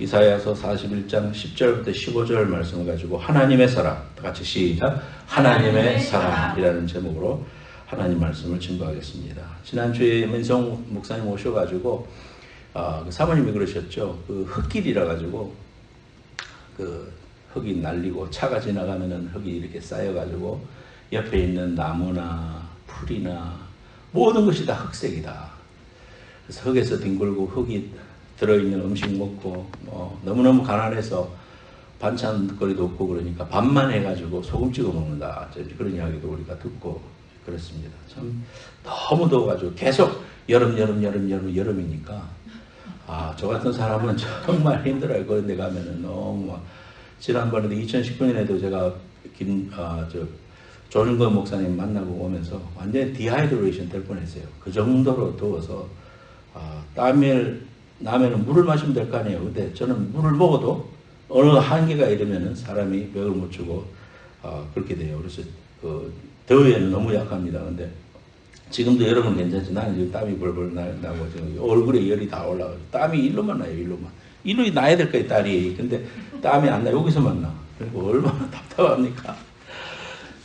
이사야서 41장 10절부터 15절 말씀을 가지고 하나님의 사랑, 같이 시작, 하나님의 사랑이라는 제목으로 하나님 말씀을 증거하겠습니다. 지난주에 민성 목사님 오셔가지고 그 사모님이 그러셨죠. 그 흙길이라 가지고 그 흙이 날리고 차가 지나가면은 흙이 이렇게 쌓여가지고 옆에 있는 나무나 풀이나 모든 것이 다 흑색이다. 그래서 흙에서 뒹굴고 흙이 들어있는 음식 먹고 너무너무 가난해서 반찬거리도 없고 그러니까 밥만 해가지고 소금 찍어 먹는다. 그런 이야기도 우리가 듣고 그렇습니다. 참 너무 더워가지고 계속 여름이니까 저 같은 사람은 정말 힘들어요. 그런 데 가면은 너무 막 지난번에도 2019년에도 제가 조준건 목사님 만나고 오면서 완전히 디하이드레이션 될 뻔했어요. 그 정도로 더워서 땀이 나면은 물을 마시면 될 거 아니에요. 근데 저는 물을 먹어도 어느 한계가 이르면은 사람이 맥을 못 추고 그렇게 돼요. 그래서 그 더위에는 너무 약합니다. 근데 지금도 여름은 괜찮지. 나는 지금 땀이 벌벌 나고 지금 얼굴에 열이 다 올라가고 땀이 일로만 나요. 일로 나야 될 거예요. 딸이. 근데 땀이 안 나. 여기서만 나. 그리고 얼마나 답답합니까?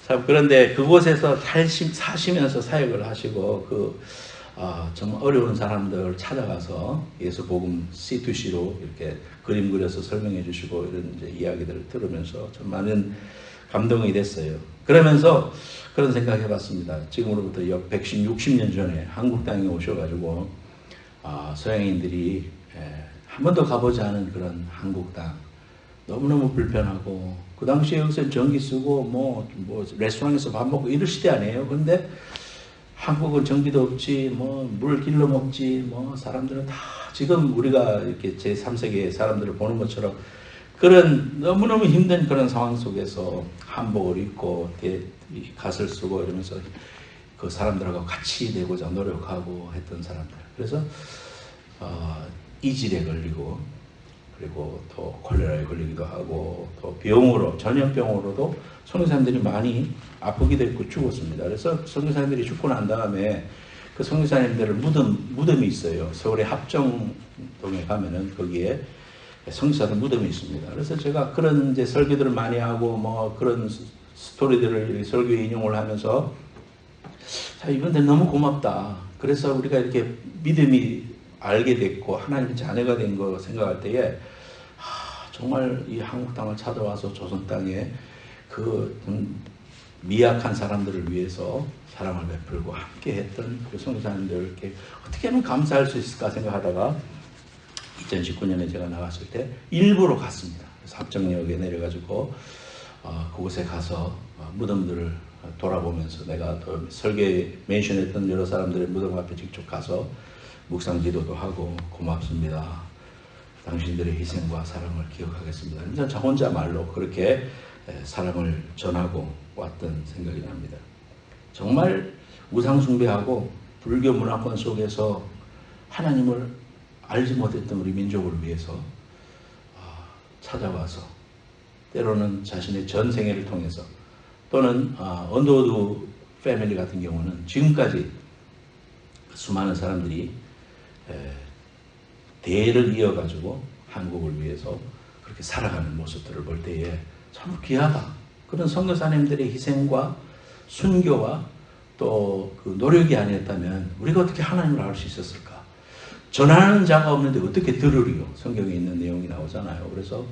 참 그런데 그곳에서 사시면서 사역을 하시고 정말 어려운 사람들 찾아가서 예수 복음 C2C로 이렇게 그림 그려서 설명해 주시고 이런 이제 이야기들을 들으면서 좀 많은 감동이 됐어요. 그러면서 그런 생각 해봤습니다. 지금으로부터 약 160년 전에 한국 땅에 오셔가지고 서양인들이 한 번도 가보지 않은 그런 한국 땅 너무너무 불편하고 그 당시에 여기서 전기 쓰고 뭐 레스토랑에서 밥 먹고 이럴 시대 아니에요. 근데 한국은 전기도 없지, 물 길러 먹지, 사람들은 다 지금 우리가 이렇게 제3세계의 사람들을 보는 것처럼 그런 너무너무 힘든 그런 상황 속에서 한복을 입고 갓을 쓰고 이러면서 그 사람들하고 같이 되고자 노력하고 했던 사람들. 그래서 이질에 걸리고 그리고 또 콜레라에 걸리기도 하고 또 병으로 전염병으로도 선교사님들이 많이 아프기도 했고 죽었습니다. 그래서 선교사님들이 죽고 난 다음에 그 선교사님들을 무덤이 있어요. 서울의 합정동에 가면은 거기에 선교사들 무덤이 있습니다. 그래서 제가 그런 이제 설교들을 많이 하고 그런 스토리들을 설교에 인용을 하면서 이분들 너무 고맙다. 그래서 우리가 이렇게 믿음이 알게 됐고 하나님의 자녀가 된 거 생각할 때에 정말 이 한국 땅을 찾아와서 조선 땅에 그 미약한 사람들을 위해서 사랑을 베풀고 함께 했던 그 선교사님들께 어떻게 하면 감사할 수 있을까 생각하다가 2019년에 제가 나갔을 때 일부러 갔습니다. 그래서 합정역에 내려가지고 그곳에 가서 무덤들을 돌아보면서 내가 또 설계에 멘션했던 여러 사람들의 무덤 앞에 직접 가서 묵상 기도도 하고 고맙습니다. 당신들의 희생과 사랑을 기억하겠습니다. 진짜 혼자 말로 그렇게 사랑을 전하고 왔던 생각이 납니다. 정말 우상숭배하고 불교 문화권 속에서 하나님을 알지 못했던 우리 민족을 위해서 찾아와서 때로는 자신의 전 생애를 통해서 또는 언더우드 패밀리 같은 경우는 지금까지 수많은 사람들이 대를 이어가지고 한국을 위해서 그렇게 살아가는 모습들을 볼 때에 참 귀하다. 그런 선교사님들의 희생과 순교와 또 그 노력이 아니었다면 우리가 어떻게 하나님을 알 수 있었을까? 전하는 자가 없는데 어떻게 들으리요? 성경에 있는 내용이 나오잖아요. 그래서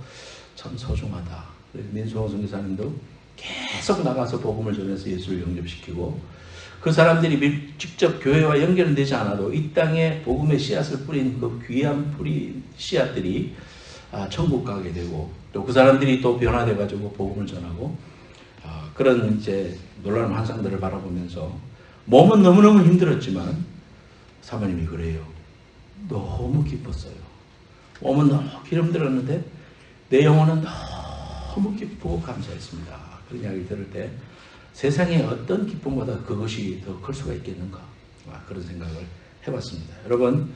참 소중하다. 민수홍 선교사님도 계속 나가서 복음을 전해서 예수를 영접시키고 그 사람들이 직접 교회와 연결되지 않아도 이 땅에 복음의 씨앗을 뿌린 그 귀한 뿌리 씨앗들이 천국 가게 되고 또 그 사람들이 또 변화돼 가지고 복음을 전하고 그런 이제 놀라운 환상들을 바라보면서 몸은 너무너무 힘들었지만 사모님이 그래요. 너무 기뻤어요. 몸은 너무 기름들었는데 내 영혼은 너무 기쁘고 감사했습니다. 그런 이야기 들을 때 세상에 어떤 기쁨보다 그것이 더 클 수가 있겠는가 그런 생각을 해봤습니다. 여러분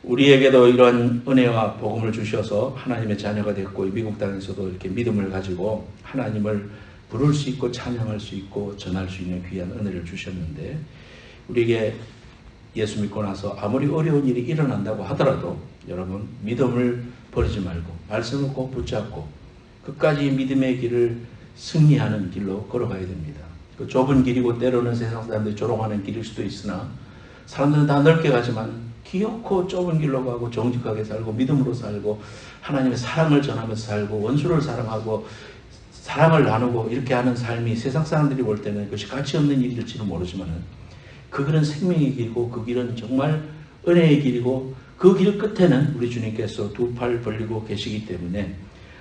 우리에게도 이런 은혜와 복음을 주셔서 하나님의 자녀가 됐고 미국 땅에서도 이렇게 믿음을 가지고 하나님을 부를 수 있고 찬양할 수 있고 전할 수 있는 귀한 은혜를 주셨는데 우리에게 예수 믿고 나서 아무리 어려운 일이 일어난다고 하더라도 여러분 믿음을 버리지 말고 말씀을 꼭 붙잡고 끝까지 믿음의 길을 승리하는 길로 걸어가야 됩니다. 그 좁은 길이고 때로는 세상 사람들이 조롱하는 길일 수도 있으나 사람들은 다 넓게 가지만 기어코 좁은 길로 가고 정직하게 살고 믿음으로 살고 하나님의 사랑을 전하면서 살고 원수를 사랑하고 사랑을 나누고 이렇게 하는 삶이 세상 사람들이 볼 때는 그것이 가치 없는 일일지는 모르지만은 그 길은 생명의 길이고 그 길은 정말 은혜의 길이고 그 길 끝에는 우리 주님께서 두 팔 벌리고 계시기 때문에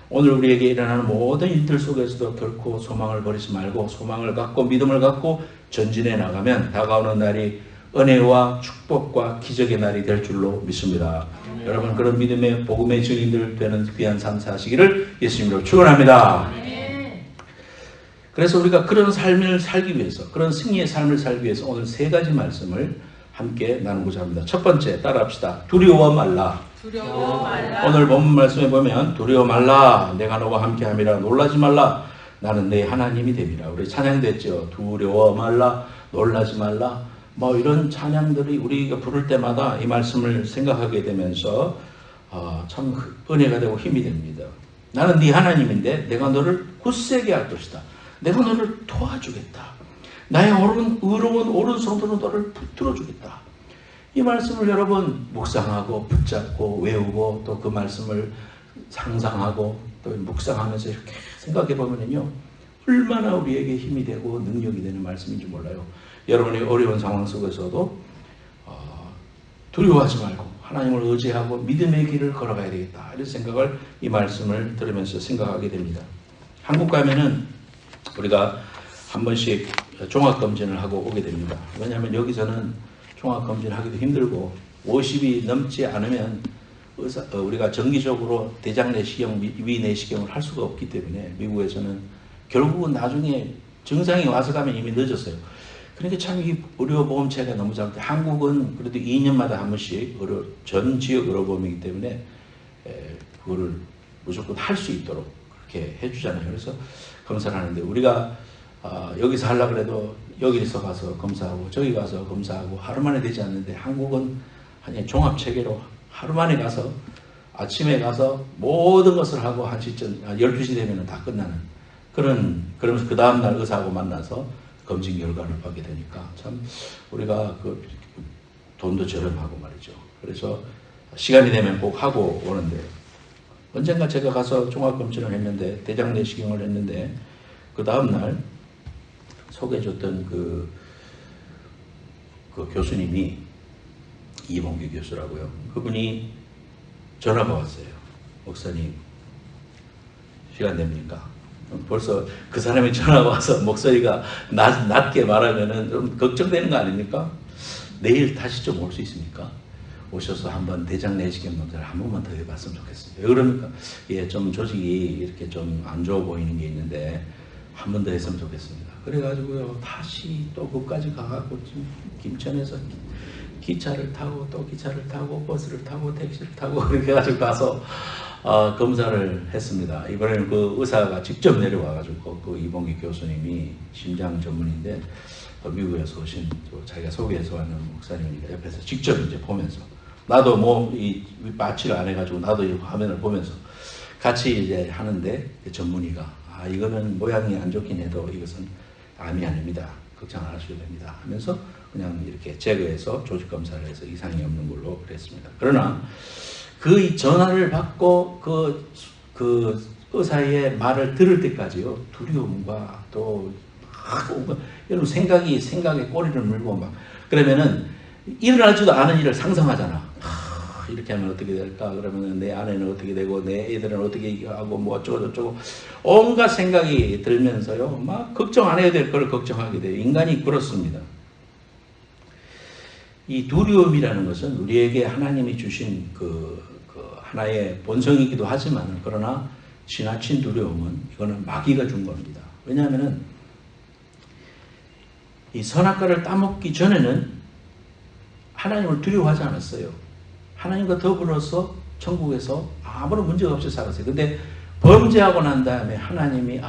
오늘 우리에게 일어나는 모든 일들 속에서도 결코 소망을 버리지 말고 소망을 갖고 믿음을 갖고 전진해 나가면 다가오는 날이 은혜와 축복과 기적의 날이 될 줄로 믿습니다. 여러분 그런 믿음의 복음의 증인들 되는 귀한 삶 사시기를 예수님으로 축원합니다. 그래서 우리가 그런 삶을 살기 위해서 그런 승리의 삶을 살기 위해서 오늘 세 가지 말씀을 함께 나누고자 합니다. 첫 번째 따라합시다. 두려워 말라. 두려워 말라. 오늘 본문 말씀에 보면 두려워 말라. 내가 너와 함께함이라. 놀라지 말라. 나는 내 하나님이 됨이라. 우리 찬양됐죠. 두려워 말라. 놀라지 말라. 뭐 이런 찬양들이 우리가 부를 때마다 이 말씀을 생각하게 되면서 참 은혜가 되고 힘이 됩니다. 나는 네 하나님인데 내가 너를 굳세게 할 것이다. 내가 너를 도와주겠다. 나의 의로운 오른손으로 너를 붙들어 주겠다. 이 말씀을 여러분 묵상하고 붙잡고 외우고 또 그 말씀을 상상하고 또 묵상하면서 이렇게 생각해 보면요 얼마나 우리에게 힘이 되고 능력이 되는 말씀인지 몰라요. 여러분의 어려운 상황 속에서도 두려워하지 말고 하나님을 의지하고 믿음의 길을 걸어가야 되겠다. 이런 생각을 이 말씀을 들으면서 생각하게 됩니다. 한국 가면은 우리가 한 번씩 종합검진을 하고 오게 됩니다. 왜냐하면 여기서는 종합검진하기도 힘들고 50이 넘지 않으면 우리가 정기적으로 대장 내시경, 위 내시경을 할 수가 없기 때문에 미국에서는 결국은 나중에 증상이 와서 가면 이미 늦었어요. 그러니까 참 이 의료보험체가 너무 작은데 한국은 그래도 2년마다 한 번씩 전 지역 의료보험이기 때문에 그거를 무조건 할 수 있도록 그렇게 해주잖아요. 그래서 검사를 하는데 우리가 여기서 하려고 해도 여기서 가서 검사하고 저기 가서 검사하고 하루 만에 되지 않는데 한국은 그냥 종합체계로 하루 만에 가서 아침에 가서 모든 것을 하고 1시쯤, 12시 되면 다 끝나는 그러면서 그 다음날 의사하고 만나서 검진 결과를 받게 되니까 참 우리가 그 돈도 저렴하고 말이죠. 그래서 시간이 되면 꼭 하고 오는데 언젠가 제가 가서 종합검진을 했는데 대장 내시경을 했는데 그 다음날 소개해줬던 그 교수님이 이봉규 교수라고요. 그분이 전화가 왔어요. 목사님 시간 됩니까? 벌써 그 사람이 전화가 와서 목소리가 낮게 말하면은 좀 걱정되는 거 아닙니까? 내일 다시 좀 올 수 있습니까? 오셔서 한번 대장 내시경 검사를 한 번만 더 해봤으면 좋겠습니다. 왜 그러니까 예, 좀 조직이 이렇게 좀 안 좋아 보이는 게 있는데 한 번 더 했으면 좋겠습니다. 그래가지고요 다시 또 그까지 가갖고 지금 김천에서 기차를 타고 또 기차를 타고 버스를 타고 택시를 타고 그렇게 해가지고 가서 검사를 했습니다. 이번에는 그 의사가 직접 내려와가지고 그 이봉기 교수님이 심장 전문인데 미국에서 오신 자기가 소개해서 왔는 목사님이니까 옆에서 직접 이제 보면서 나도 뭐 이 마취를 안 해가지고 나도 이 화면을 보면서 같이 이제 하는데 전문의가 이거는 모양이 안 좋긴 해도 이것은 암이 아닙니다. 걱정 안 하셔도 됩니다. 하면서 그냥 이렇게 제거해서 조직 검사를 해서 이상이 없는 걸로 그랬습니다. 그러나 그 전화를 받고 그 의사의 말을 들을 때까지요 두려움과 또 여러분 생각에 꼬리를 물고 막 그러면은 일어나지도 않은 일을 상상하잖아. 이렇게 하면 어떻게 될까? 그러면 내 아내는 어떻게 되고 내 애들은 어떻게 하고 뭐 어쩌고 저쩌고 온갖 생각이 들면서요 막 걱정 안 해야 될 걸 걱정하게 돼요. 인간이 그렇습니다. 이 두려움이라는 것은 우리에게 하나님이 주신 그 하나의 본성이기도 하지만 그러나 지나친 두려움은 이거는 마귀가 준 겁니다. 왜냐하면은 이 선악과를 따먹기 전에는 하나님을 두려워하지 않았어요. 하나님과 더불어서 천국에서 아무런 문제가 없이 살았어요. 근데 범죄하고 난 다음에 하나님이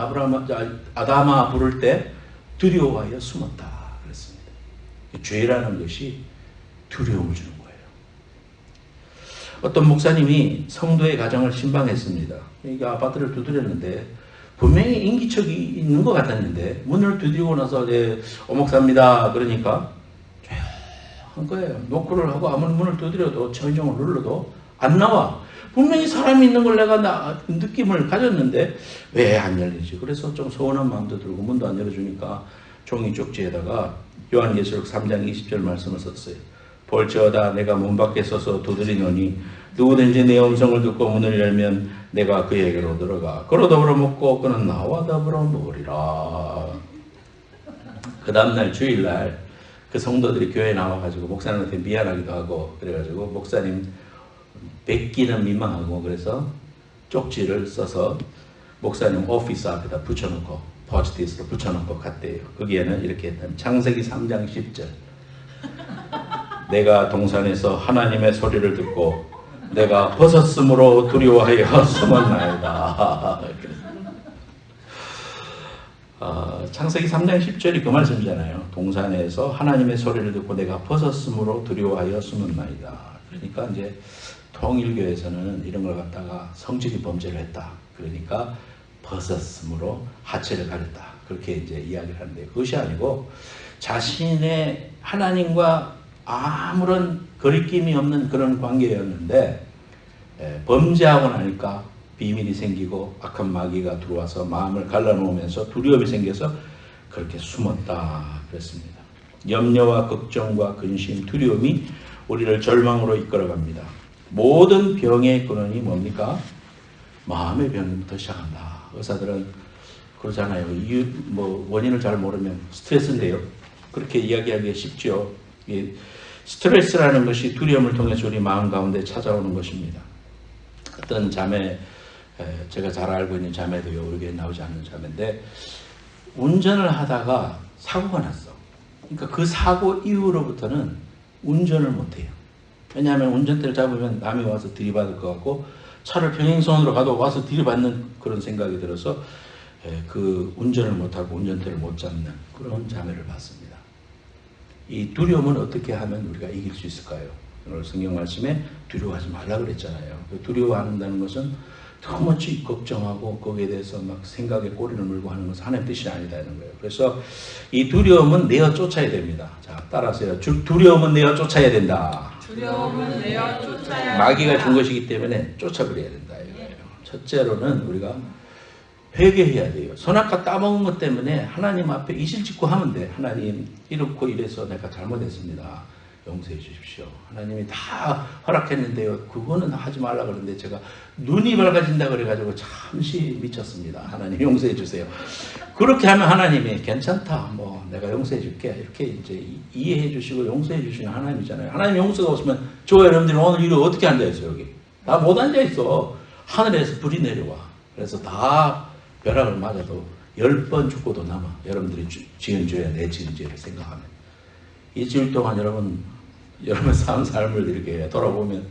아담아 부를 때 두려워하여 숨었다 그랬습니다. 죄라는 것이 두려움을 주는 거예요. 어떤 목사님이 성도의 가정을 신방했습니다. 그러니까 아파트를 두드렸는데 분명히 인기척이 있는 것 같았는데 문을 두드리고 나서 오목사입니다. 그러니까 조용한 거예요. 노크를 하고 아무리 문을 두드려도 천정을 눌러도 안 나와. 분명히 사람이 있는 걸 내가 느낌을 가졌는데 왜 안 열리지? 그래서 좀 서운한 마음도 들고 문도 안 열어주니까 종이 쪽지에다가 요한계시록 3장 20절 말씀을 썼어요. 볼지어다 내가 문 밖에 서서 두드리노니 누구든지 내 음성을 듣고 문을 열면 내가 그에게로 들어가 그로 더불어 먹고 그는 나와 더불어 먹으리라. 그 다음날 주일날 그 성도들이 교회에 나와가지고 목사님한테 미안하기도 하고 그래가지고 목사님 뵙기는 민망하고 그래서 쪽지를 써서 목사님 오피스 앞에다 붙여놓고 포스트잇으로 붙여놓고 갔대요. 거기에는 이렇게 했다면 창세기 3장 10절 내가 동산에서 하나님의 소리를 듣고 내가 벗었으므로 두려워하여 숨었나이다. 창세기 3장 10절이 그 말씀이잖아요. 동산에서 하나님의 소리를 듣고 내가 벗었으므로 두려워하여 숨었나이다. 그러니까 이제 통일교에서는 이런 걸 갖다가 성직이 범죄를 했다. 그러니까 벗었으므로 하체를 가렸다. 그렇게 이제 이야기를 하는데 그것이 아니고 자신의 하나님과 아무런 거리낌이 없는 그런 관계였는데 범죄하고 나니까 비밀이 생기고 악한 마귀가 들어와서 마음을 갈라놓으면서 두려움이 생겨서 그렇게 숨었다 그랬습니다. 염려와 걱정과 근심, 두려움이 우리를 절망으로 이끌어갑니다. 모든 병의 근원이 뭡니까? 마음의 병부터 시작한다. 의사들은 그러잖아요. 원인을 잘 모르면 스트레스인데요. 그렇게 이야기하기가 쉽죠. 스트레스라는 것이 두려움을 통해서 우리 마음 가운데 찾아오는 것입니다. 어떤 자매, 제가 잘 알고 있는 자매도요, 우리 교회에 나오지 않는 자매인데 운전을 하다가 사고가 났어. 그러니까 그 사고 이후로부터는 운전을 못해요. 왜냐하면 운전대를 잡으면 남이 와서 들이받을 것 같고 차를 평행선으로 가도 와서 들이받는 그런 생각이 들어서 그 운전을 못하고 운전대를 못 잡는 그런 자매를 봤습니다. 이 두려움은 어떻게 하면 우리가 이길 수 있을까요? 오늘 성경 말씀에 두려워하지 말라고 그랬잖아요. 두려워한다는 것은 너무지 걱정하고 거기에 대해서 막 생각에 꼬리를 물고 하는 것은 하나님 뜻이 아니다는 거예요. 그래서 이 두려움은 내어 쫓아야 됩니다. 자, 따라하세요. 두려움은 내어 쫓아야 된다. 두려움은 내어 쫓아야 마귀가 준 것이기 때문에 쫓아버려야 된다. 이거예요. 첫째로는 우리가 회개해야 돼요. 선악과 따먹은 것 때문에 하나님 앞에 이실직고 하면 돼. 하나님 이렇고 이래서 내가 잘못했습니다. 용서해 주십시오. 하나님이 다 허락했는데요. 그거는 하지 말라 그러는데 제가 눈이 밝아진다 그래가지고 잠시 미쳤습니다. 하나님 용서해 주세요. 그렇게 하면 하나님이 괜찮다. 뭐 내가 용서해 줄게. 이렇게 이제 이해해 주시고 용서해 주시는 하나님이잖아요. 하나님 용서가 없으면 저 여러분들이 오늘 일을 어떻게 앉아있어 여기? 다 못 앉아있어. 하늘에서 불이 내려와. 그래서 다 벼락을 맞아도 10번 죽고도 남아. 여러분들이 지은 죄야 내 지은 죄를 생각하면. 일주일 동안 여러분 삶을 이렇게 돌아보면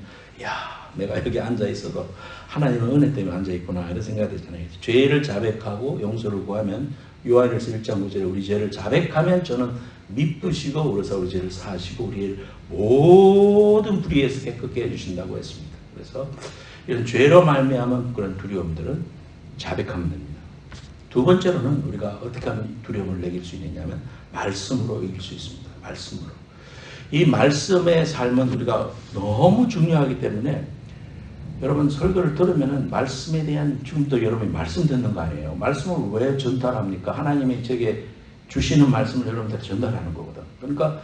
야 내가 여기 앉아있어도 하나님의 은혜 때문에 앉아있구나 이런 생각이 들잖아요. 죄를 자백하고 용서를 구하면 요한일서 1장 9절에 우리 죄를 자백하면 저는 미쁘시고 오르사 우리 죄를 사하시고 우리의 모든 불의에서 깨끗게 해주신다고 했습니다. 그래서 이런 죄로 말미암은 그런 두려움들은 자백하면 됩니다. 두 번째로는 우리가 어떻게 하면 두려움을 이길 수 있느냐면 말씀으로 이길 수 있습니다. 말씀으로. 이 말씀의 삶은 우리가 너무 중요하기 때문에 여러분 설교를 들으면은 말씀에 대한 지금도 여러분이 말씀 듣는 거 아니에요. 말씀을 왜 전달합니까? 하나님이 제게 주시는 말씀을 여러분들한테 전달하는 거거든. 그러니까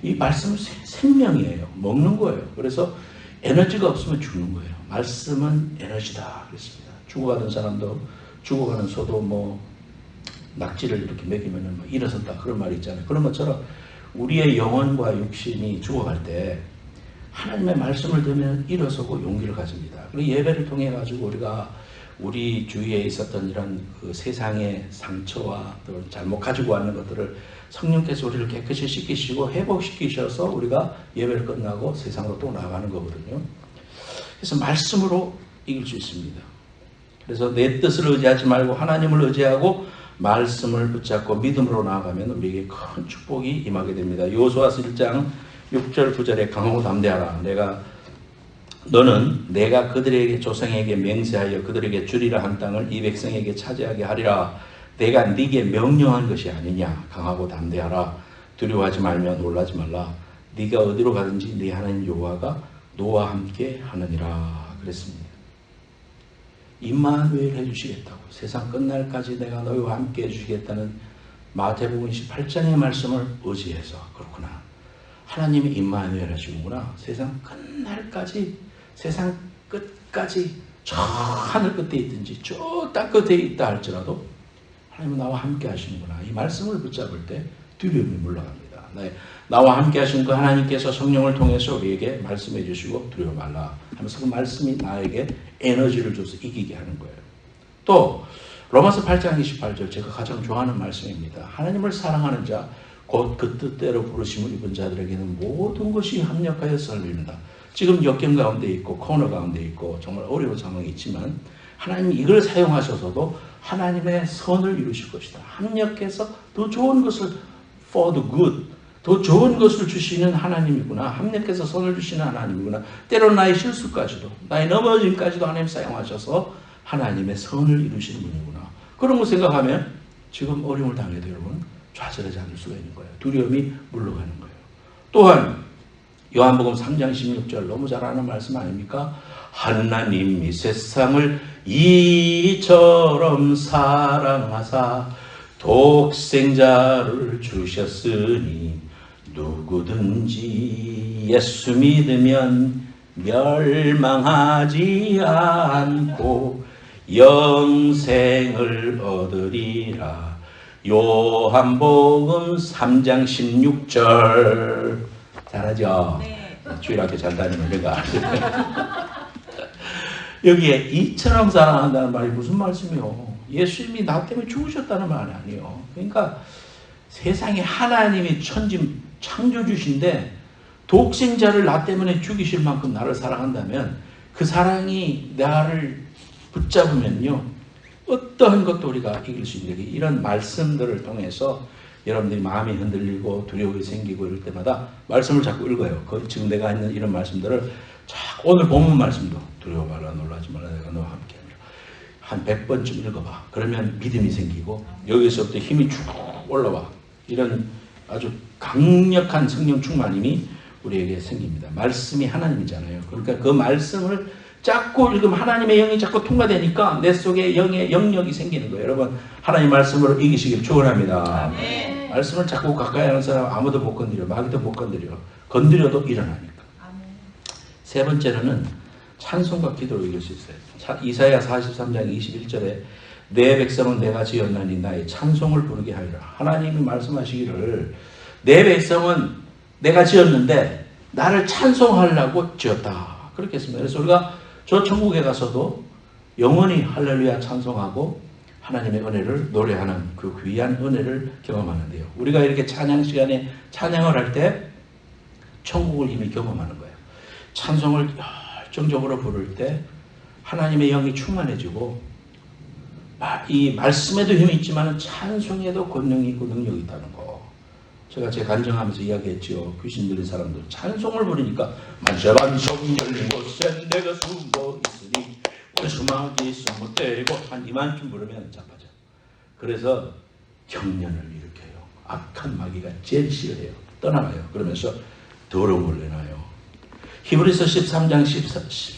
이 말씀은 생명이에요. 먹는 거예요. 그래서 에너지가 없으면 죽는 거예요. 말씀은 에너지다 그랬습니다. 죽어가던 사람도 죽어가는 소도 뭐 낙지를 이렇게 먹이면은 뭐 일어선다 그런 말이 있잖아요. 그런 것처럼 우리의 영혼과 육신이 죽어갈 때 하나님의 말씀을 들으면 일어서고 용기를 가집니다. 그리고 예배를 통해 가지고 우리가 우리 주위에 있었던 이런 그 세상의 상처와 또 잘못 가지고 왔는 것들을 성령께서 우리를 깨끗이 씻기시고 회복시키셔서 우리가 예배를 끝나고 세상으로 또 나가는 거거든요. 그래서 말씀으로 이길 수 있습니다. 그래서 내 뜻을 의지하지 말고 하나님을 의지하고 말씀을 붙잡고 믿음으로 나아가면 우리에게 큰 축복이 임하게 됩니다. 여호수아서 1장 6절 9절에 강하고 담대하라. 내가 너는 내가 그들에게 조상에게 맹세하여 그들에게 주리라 한 땅을 이 백성에게 차지하게 하리라. 내가 네게 명령한 것이 아니냐. 강하고 담대하라. 두려워하지 말며 놀라지 말라. 네가 어디로 가든지 네 하나님 여호와가 너와 함께 하느니라 그랬습니다. 임마누엘 해주시겠다고, 세상 끝날까지 내가 너희와 함께 해주시겠다는 마태복음 28장의 말씀을 의지해서, 그렇구나, 하나님이 임마누엘 하시는구나. 세상 끝날까지, 세상 끝까지 저 하늘 끝에 있든지 저 땅 끝에 있다 할지라도 하나님은 나와 함께 하시는구나. 이 말씀을 붙잡을 때 두려움이 물러갑니다. 나와 함께 하신 그 하나님께서 성령을 통해서 우리에게 말씀해 주시고 두려워 말라 하면서 그 말씀이 나에게 에너지를 줘서 이기게 하는 거예요. 또 로마서 8장 28절 제가 가장 좋아하는 말씀입니다. 하나님을 사랑하는 자 곧 그 뜻대로 부르심을 입은 자들에게는 모든 것이 합력하여 썰립니다. 지금 역경 가운데 있고 코너 가운데 있고 정말 어려운 상황이 있지만 하나님이 이걸 사용하셔서도 하나님의 선을 이루실 것이다. 합력해서 더 좋은 것을 for the good, 더 좋은 것을 주시는 하나님이구나. 합력해서 선을 주시는 하나님이구나. 때로는 나의 실수까지도, 나의 넘어짐까지도 하나님 사용하셔서 하나님의 선을 이루시는 분이구나. 그런 거 생각하면 지금 어려움을 당해도 여러분 좌절하지 않을 수가 있는 거예요. 두려움이 물러가는 거예요. 또한 요한복음 3장 16절 너무 잘 아는 말씀 아닙니까? 하나님이 세상을 이처럼 사랑하사 독생자를 주셨으니 누구든지 예수 믿으면 멸망하지 않고 영생을 얻으리라. 요한복음 3장 16절 잘하죠? 네. 주일학교 잘 다니면 내가 여기에 이처럼 사랑한다는 말이 무슨 말씀이요? 예수님이 나 때문에 죽으셨다는 말이 아니에요. 그러니까 세상에 하나님이 천지 창조주신데 독생자를 나 때문에 죽이실 만큼 나를 사랑한다면 그 사랑이 나를 붙잡으면요 어떠한 것도 우리가 이길 수 있는 이런 말씀들을 통해서 여러분들이 마음이 흔들리고 두려움이 생기고 이럴 때마다 말씀을 자꾸 읽어요. 지금 내가 있는 이런 말씀들을 오늘 본문 말씀도 두려워 말라 놀라지 말라 내가 너와 함께 한 100번쯤 읽어봐. 그러면 믿음이 생기고 여기서부터 힘이 쭉 올라와. 이런 아주 강력한 성령 충만임이 우리에게 생깁니다. 말씀이 하나님이잖아요. 그러니까 그 말씀을 자꾸 읽으면 하나님의 영이 자꾸 통과되니까 내 속에 영의 영역이 생기는 거예요. 여러분 하나님 말씀으로 이기시길 축원합니다. 아멘. 말씀을 자꾸 가까이 하는 사람 아무도 못 건드려. 마귀도 못 건드려. 건드려도 일어나니까. 아멘. 세 번째로는 찬송과 기도로 이길 수 있어요. 이사야 43장 21절에 내 백성은 내가 지었나니 나의 찬송을 부르게 하리라. 하나님이 말씀하시기를 내 백성은 내가 지었는데 나를 찬송하려고 지었다. 그렇게 했습니다. 그래서 우리가 저 천국에 가서도 영원히 할렐루야 찬송하고 하나님의 은혜를 노래하는 그 귀한 은혜를 경험하는데요. 우리가 이렇게 찬양 시간에 찬양을 할 때 천국을 이미 경험하는 거예요. 찬송을 열정적으로 부를 때 하나님의 영이 충만해지고 이 말씀에도 힘이 있지만 찬송에도 권능이 있고 능력이 있다는 거. 제가 제 간증하면서 이야기했죠. 귀신 들린 사람들 찬송을 부르니까 만세반성 열린 곳에 내가 숨어 있으니 원수마귀 숨어 때리고 한 이만큼 부르면 자빠져. 그래서 경련을 일으켜요. 악한 마귀가 제일 싫어해요. 떠나가요. 그러면서 더러운 걸 내놔요. 히브리서 13장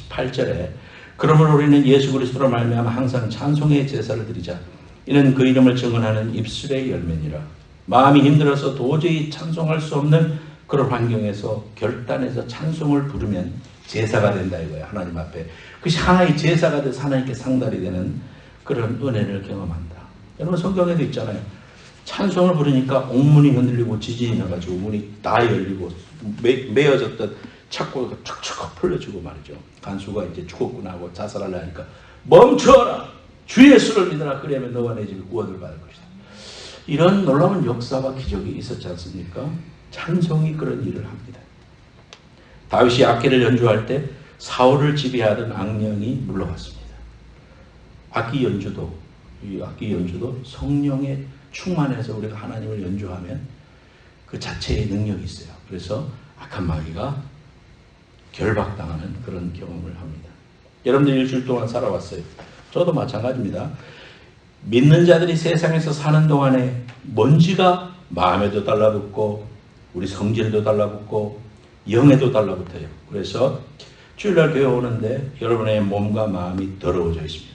18절에 그러므로 우리는 예수 그리스도로 말미암아 항상 찬송의 제사를 드리자. 이는 그 이름을 증언하는 입술의 열매니라. 마음이 힘들어서 도저히 찬송할 수 없는 그런 환경에서 결단해서 찬송을 부르면 제사가 된다 이거예요. 하나님 앞에. 그것이 하나의 제사가 돼서 하나님께 상달이 되는 그런 은혜를 경험한다. 여러분 성경에도 있잖아요. 찬송을 부르니까 옥문이 흔들리고 지진이 나가지고 문이 다 열리고 메어졌던 착고가 척척 풀려지고 말이죠. 간수가 이제 죽었구나 하고 자살하려 하니까 멈춰라! 주 예수를 믿으라. 그러면 너와 내 집이 구원을 받을 것이다. 이런 놀라운 역사와 기적이 있었지 않습니까? 찬송이 그런 일을 합니다. 다윗이 악기를 연주할 때 사울을 지배하던 악령이 물러갔습니다. 악기 연주도 성령에 충만해서 우리가 하나님을 연주하면 그 자체의 능력이 있어요. 그래서 악한 마귀가 결박당하는 그런 경험을 합니다. 여러분들 일주일 동안 살아왔어요. 저도 마찬가지입니다. 믿는 자들이 세상에서 사는 동안에 먼지가 마음에도 달라붙고 우리 성질도 달라붙고 영에도 달라붙어요. 그래서 주일날 교회 오는데 여러분의 몸과 마음이 더러워져 있습니다.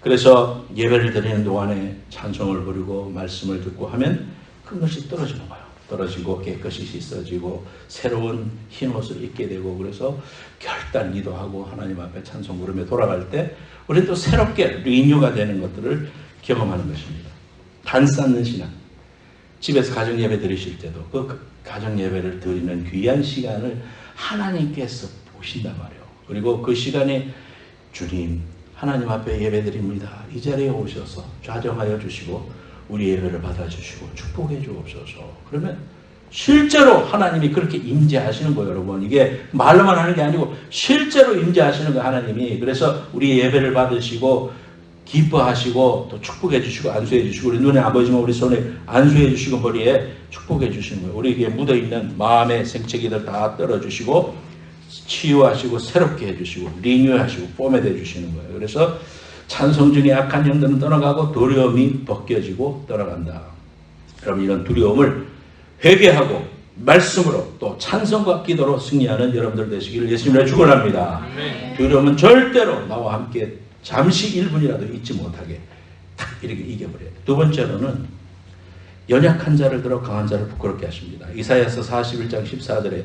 그래서 예배를 드리는 동안에 찬송을 부르고 말씀을 듣고 하면 그것이 떨어지는 거예요. 떨어지고 깨끗이 씻어지고 새로운 흰 옷을 입게 되고 그래서 결단 기도하고 하나님 앞에 찬송 부르며 돌아갈 때 우리 또 새롭게 리뉴가 되는 것들을 경험하는 것입니다. 단 쌓는 신앙. 집에서 가정 예배 드리실 때도 그 가정 예배를 드리는 귀한 시간을 하나님께서 보신단 말이에요. 그리고 그 시간에 주님 하나님 앞에 예배 드립니다. 이 자리에 오셔서 좌정하여 주시고 우리 예배를 받아주시고 축복해 주옵소서. 그러면 실제로 하나님이 그렇게 임재하시는 거예요, 여러분. 이게 말로만 하는 게 아니고 실제로 임재하시는 거예요, 하나님이. 그래서 우리 예배를 받으시고 기뻐하시고 또 축복해 주시고 안수해 주시고 우리 눈에 안 보이지만 우리 손에 안수해 주시고 머리에 축복해 주시는 거예요. 우리에게 묻어있는 마음의 생채기들 다 떨어주시고 치유하시고 새롭게 해주시고 리뉴하시고 포맷해 주시는 거예요. 그래서 찬송 중에 악한 영들은 떠나가고 두려움이 벗겨지고 떠나간다. 여러분 이런 두려움을 회개하고 말씀으로 또 찬송과 기도로 승리하는 여러분들 되시기를 예수님으로 축원합니다. 두려움은 절대로 나와 함께 잠시 1분이라도 잊지 못하게 딱 이렇게 이겨버려요. 두 번째로는 연약한 자를 들어 강한 자를 부끄럽게 하십니다. 이사야서 41장 14절에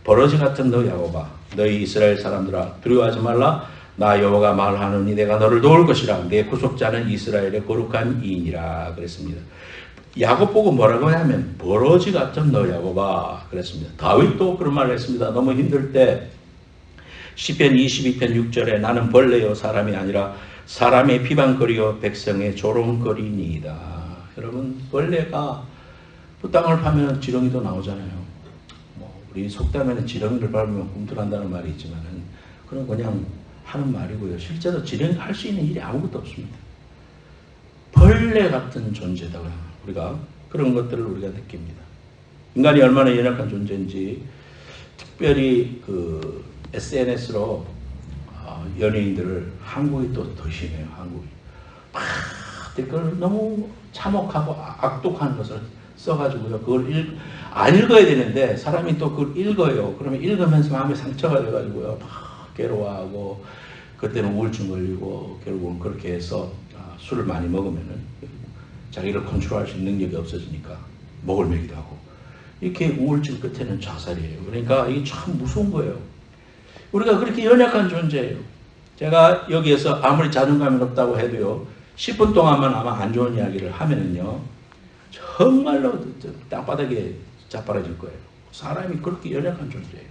버러지 같은 너 야곱아 너희 이스라엘 사람들아 두려워하지 말라 나 여호와가 말하노니 내가 너를 도울 것이라 내 구속자는 이스라엘의 거룩한 이인이라 그랬습니다. 야곱 보고 뭐라고 하냐면 버러지 같은 너 야곱아 그랬습니다. 다윗도 그런 말을 했습니다. 너무 힘들 때 시편 22편 6절에 나는 벌레요 사람이 아니라 사람의 비방거리요 백성의 조롱거리니이다. 여러분 벌레가 그 땅을 파면 지렁이도 나오잖아요. 우리 속담에는 지렁이를 밟으면 꿈틀한다는 말이 있지만은 그건 그냥 하는 말이고요. 실제로 지렁이 할 수 있는 일이 아무것도 없습니다. 벌레 같은 존재다. 우리가 그런 것들을 우리가 느낍니다. 인간이 얼마나 연약한 존재인지 특별히 그 SNS로 연예인들을 한국이 또 더 심해요. 한국이 막 댓글을 너무 참혹하고 악독한 것을 써가지고요. 그걸 안 읽어야 되는데 사람이 또 그걸 읽어요. 그러면 읽으면서 마음에 상처가 돼가지고요. 막 괴로워하고 그때는 우울증 걸리고 결국은 그렇게 해서 술을 많이 먹으면은 자기를 컨트롤할 수 있는 능력이 없어지니까 목을 매기도 하고 이렇게 우울증 끝에는 자살이에요. 그러니까 이게 참 무서운 거예요. 우리가 그렇게 연약한 존재예요. 제가 여기에서 아무리 자존감이 높다고 해도요. 10분 동안만 아마 안 좋은 이야기를 하면은요. 정말로 땅바닥에 자빠라질 거예요. 사람이 그렇게 연약한 존재예요.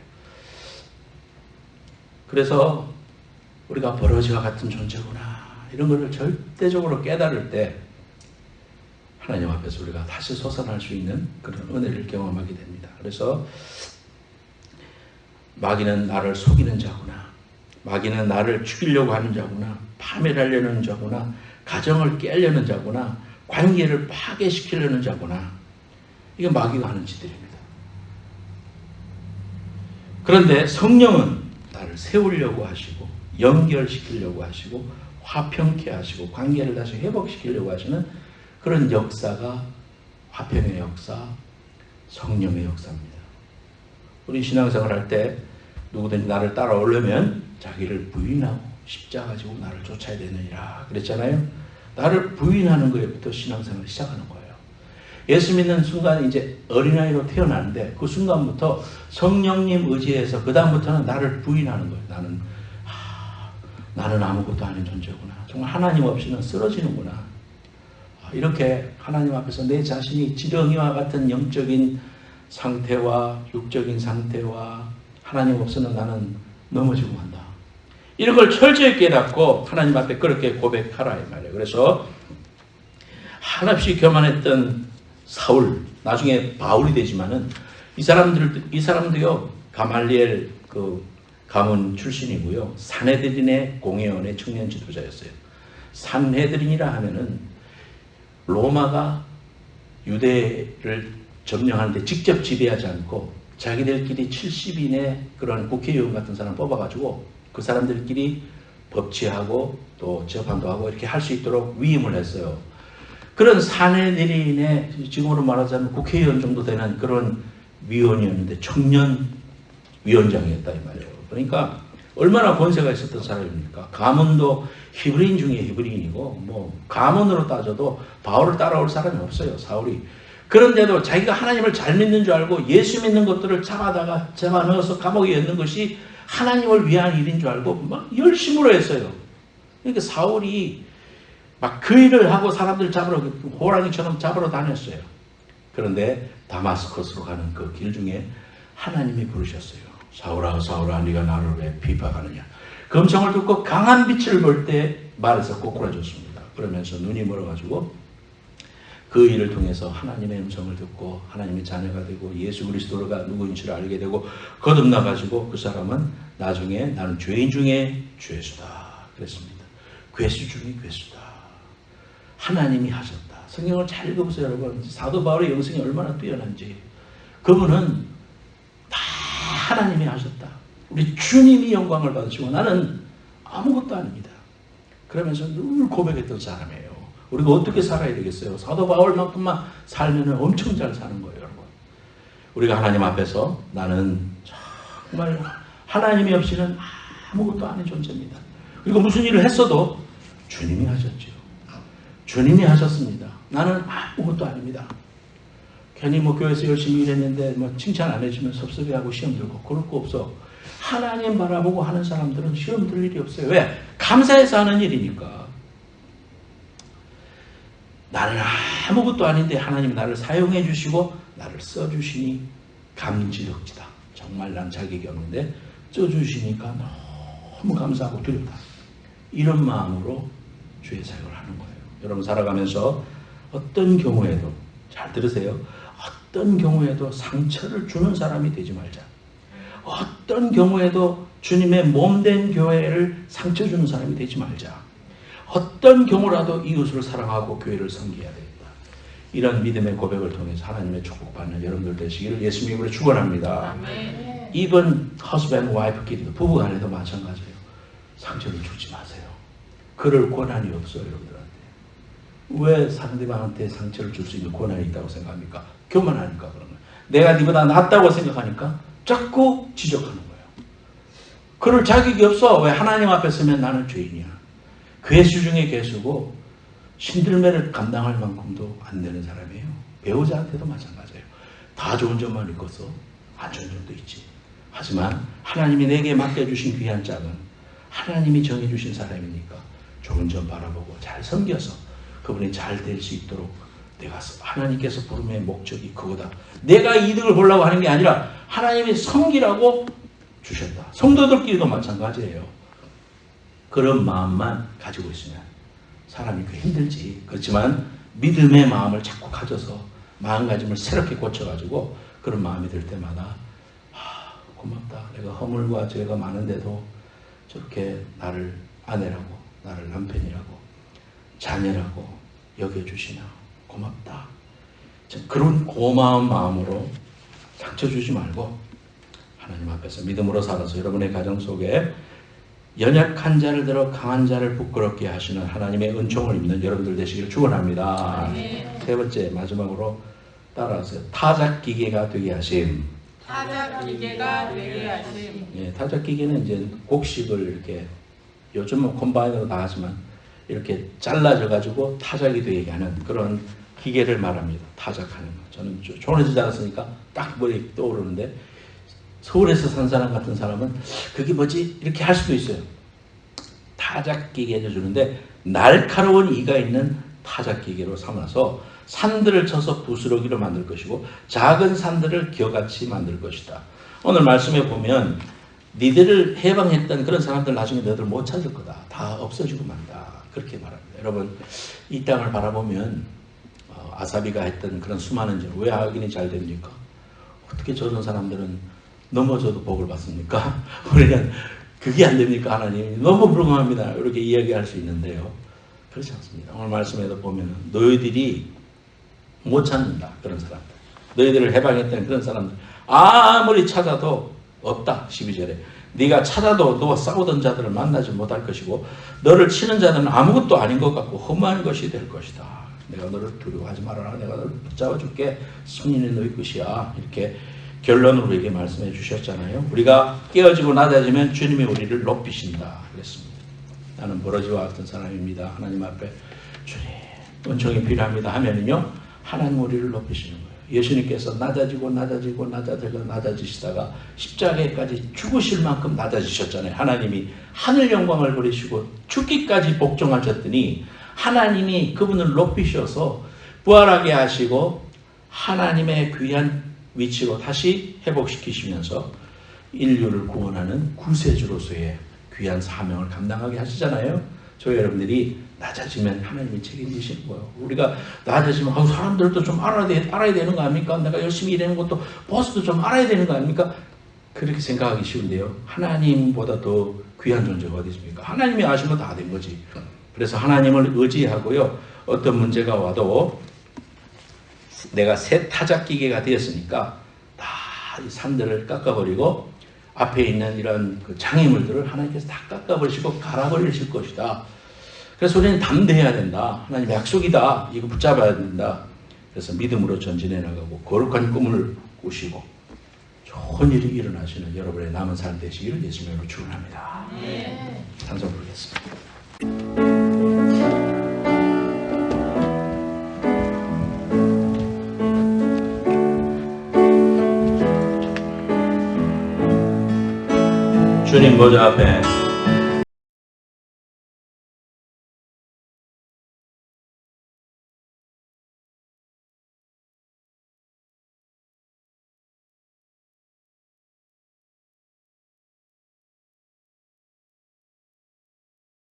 그래서 우리가 버러지와 같은 존재구나. 이런 것을 절대적으로 깨달을 때 하나님 앞에서 우리가 다시 솟아날 수 있는 그런 은혜를 경험하게 됩니다. 그래서 마귀는 나를 속이는 자구나. 마귀는 나를 죽이려고 하는 자구나. 파멸하려는 자구나. 가정을 깨려는 자구나. 관계를 파괴시키려는 자구나. 이게 마귀가 하는 짓들입니다. 그런데 성령은 나를 세우려고 하시고 연결시키려고 하시고 화평케 하시고 관계를 다시 회복시키려고 하시는 그런 역사가 화평의 역사, 성령의 역사입니다. 우리 신앙생활 할 때 누구든지 나를 따라오려면 자기를 부인하고 십자가 지고 나를 쫓아야 되느니라 그랬잖아요. 나를 부인하는 것부터 신앙생활을 시작하는 거예요. 예수 믿는 순간 이제 어린아이로 태어나는데 그 순간부터 성령님 의지해서 그 다음부터는 나를 부인하는 거예요. 나는 아무것도 아닌 존재구나. 정말 하나님 없이는 쓰러지는구나. 이렇게 하나님 앞에서 내 자신이 지렁이와 같은 영적인 상태와 육적인 상태와 하나님 없이는 나는 넘어지고 간다. 이런 걸 철저히 깨닫고 하나님 앞에 그렇게 고백하라 이 말이에요. 그래서 한없이 교만했던 사울, 나중에 바울이 되지만은 이 사람도요 가말리엘 그 가문 출신이고요. 산헤드린의 공회원의 청년 지도자였어요. 산헤드린이라 하면은 로마가 유대를 점령하는데 직접 지배하지 않고 자기들끼리 70인의 그런 국회의원 같은 사람 뽑아가지고 그 사람들끼리 법치하고 또 재판도 하고 이렇게 할 수 있도록 위임을 했어요. 그런 사내 내리인의 지금으로 말하자면 국회의원 정도 되는 그런 위원이었는데 청년 위원장이었다 이 말이에요. 그러니까 얼마나 권세가 있었던 사람입니까? 가문도 히브리인 중에 히브리인이고 뭐 가문으로 따져도 바울을 따라올 사람이 없어요. 사울이. 그런데도 자기가 하나님을 잘 믿는 줄 알고 예수 믿는 것들을 잡아다가 잡아넣어서 감옥에 넣는 것이 하나님을 위한 일인 줄 알고 막 열심으로 했어요. 그러니까 사울이 막 그 일을 하고 사람들 잡으러 호랑이처럼 잡으러 다녔어요. 그런데 다마스커스로 가는 그 길 중에 하나님이 부르셨어요. 사울아 사울아 네가 나를 왜 비박하느냐. 그 음성을 듣고 강한 빛을 볼 때 말에서 꼬꾸라졌습니다. 그러면서 눈이 멀어가지고 그 일을 통해서 하나님의 음성을 듣고 하나님의 자녀가 되고 예수 그리스도가 누구인 줄 알게 되고 거듭나가지고 그 사람은 나중에 나는 죄인 중에 죄수다 그랬습니다. 괴수 중에 괴수다. 하나님이 하셨다. 성경을 잘 읽어보세요 여러분. 사도 바울의 영성이 얼마나 뛰어난지. 그분은 다 하나님이 하셨다. 우리 주님이 영광을 받으시고 나는 아무것도 아닙니다. 그러면서 늘 고백했던 사람이에요. 우리가 어떻게 살아야 되겠어요? 사도 바울만큼만 살면 엄청 잘 사는 거예요, 여러분. 우리가 하나님 앞에서 나는 정말 하나님이 없이는 아무것도 아닌 존재입니다. 그리고 무슨 일을 했어도 주님이 하셨죠. 주님이 하셨습니다. 나는 아무것도 아닙니다. 괜히 뭐 교회에서 열심히 일했는데 뭐 칭찬 안 해주면 섭섭해하고 시험 들고 그럴 거 없어. 하나님 바라보고 하는 사람들은 시험 들 일이 없어요. 왜? 감사해서 하는 일이니까. 나는 아무것도 아닌데 하나님이 나를 사용해 주시고 나를 써주시니 감지덕지다. 정말 난 자격이 없는데 써주시니까 너무 감사하고 두렵다. 이런 마음으로 주의 사역을 하는 거예요. 여러분 살아가면서 어떤 경우에도 잘 들으세요. 어떤 경우에도 상처를 주는 사람이 되지 말자. 어떤 경우에도 주님의 몸된 교회를 상처 주는 사람이 되지 말자. 어떤 경우라도 이웃을 사랑하고 교회를 섬겨야 되겠다. 이런 믿음의 고백을 통해서 하나님의 축복받는 여러분들 되시기를 예수님 이름으로 축원합니다. 이번 husband wife끼리도 부부간에도 마찬가지예요. 상처를 주지 마세요. 그럴 권한이 없어요 여러분들한테. 왜 상대방한테 상처를 줄 수 있는 권한이 있다고 생각합니까? 교만하니까 그런 거예요. 내가 네보다 낫다고 생각하니까 자꾸 지적하는 거예요. 그럴 자격이 없어. 왜? 하나님 앞에 서면 나는 죄인이야. 괴수 중에 괴수고 신들매를 감당할 만큼도 안 되는 사람이에요. 배우자한테도 마찬가지예요. 다 좋은 점만 있고서 안 좋은 점도 있지. 하지만 하나님이 내게 맡겨주신 귀한 짝은 하나님이 정해주신 사람이니까 좋은 점 바라보고 잘 섬겨서 그분이 잘 될 수 있도록 내가 하나님께서 부름의 목적이 그거다. 내가 이득을 보려고 하는 게 아니라 하나님이 섬기라고 주셨다. 성도들끼리도 마찬가지예요. 그런 마음만 가지고 있으면 사람이 그 힘들지. 그렇지만 믿음의 마음을 자꾸 가져서 마음가짐을 새롭게 고쳐가지고 그런 마음이 들 때마다 고맙다. 내가 허물과 죄가 많은데도 저렇게 나를 아내라고 나를 남편이라고 자녀라고 여겨주시나 고맙다. 그런 고마운 마음으로 상처 주지 말고 하나님 앞에서 믿음으로 살아서 여러분의 가정 속에 연약한 자를 들어 강한 자를 부끄럽게 하시는 하나님의 은총을 입는 여러분들 되시기를 축원합니다. 세 번째 마지막으로 따라하세요. 타작기계가 되게 하심. 타작기계가 되게 하심. 예, 타작기계는 이제 곡식을 이렇게 요즘은 콤바인으로 다 하지만 이렇게 잘라져 가지고 타작이 되게 하는 그런 기계를 말합니다. 타작하는 거. 저는 조원에서 자랐으니까 딱 머리 떠오르는데 서울에서 산 사람 같은 사람은 그게 뭐지? 이렇게 할 수도 있어요. 타작기계를 주는데 날카로운 이가 있는 타작기계로 삼아서 산들을 쳐서 부스러기로 만들 것이고 작은 산들을 기어같이 만들 것이다. 오늘 말씀에 보면 니들을 해방했던 그런 사람들 나중에 너희들 못 찾을 거다. 다 없어지고 만다. 그렇게 말합니다. 여러분 이 땅을 바라보면 아사비가 했던 그런 수많은 일, 왜 악인이 잘 됩니까? 어떻게 저런 사람들은 넘어져도 복을 받습니까? 우리는 그게 안 됩니까? 하나님 너무 불공합니다. 이렇게 이야기할 수 있는데요. 그렇지 않습니다. 오늘 말씀에도 보면 너희들이 못 찾는다. 그런 사람들. 너희들을 해방했던 그런 사람들 아무리 찾아도 없다. 12절에 네가 찾아도 너와 싸우던 자들을 만나지 못할 것이고 너를 치는 자들은 아무것도 아닌 것 같고 험한 것이 될 것이다. 내가 너를 두려워하지 말아라. 내가 너를 붙잡아 줄게. 승리는 너희 것이야. 이렇게 결론으로 우리에게 말씀해 주셨잖아요. 우리가 깨어지고 낮아지면 주님이 우리를 높이신다 그랬습니다. 나는 버러지와 같은 사람입니다. 하나님 앞에 주님 은총이 필요합니다 하면은요 하나님 우리를 높이시는 거예요. 예수님께서 낮아지시다가 십자가에까지 죽으실 만큼 낮아지셨잖아요. 하나님이 하늘 영광을 버리시고 죽기까지 복종하셨더니 하나님이 그분을 높이셔서 부활하게 하시고 하나님의 귀한 위치로 다시 회복시키시면서 인류를 구원하는 구세주로서의 귀한 사명을 감당하게 하시잖아요. 저희 여러분들이 낮아지면 하나님이 책임지시는 거예요. 우리가 낮아지면 사람들도 좀 알아야 되는 거 아닙니까? 내가 열심히 일하는 것도 보스도 좀 알아야 되는 거 아닙니까? 그렇게 생각하기 쉬운데요. 하나님보다 더 귀한 존재가 어디 있습니까? 하나님이 아시면 다 된 거지. 그래서 하나님을 의지하고요. 어떤 문제가 와도 내가 새 타작기계가 되었으니까 다 이 산들을 깎아버리고 앞에 있는 이런 그 장애물들을 하나님께서 다 깎아버리시고 갈아버리실 것이다. 그래서 우리는 담대해야 된다. 하나님의 약속이다. 이거 붙잡아야 된다. 그래서 믿음으로 전진해 나가고 거룩한 꿈을 꾸시고 좋은 일이 일어나시는 여러분의 남은 삶 되시기를 예수님으로 축원합니다. 찬송 부르겠습니다. 주님 보좌 앞에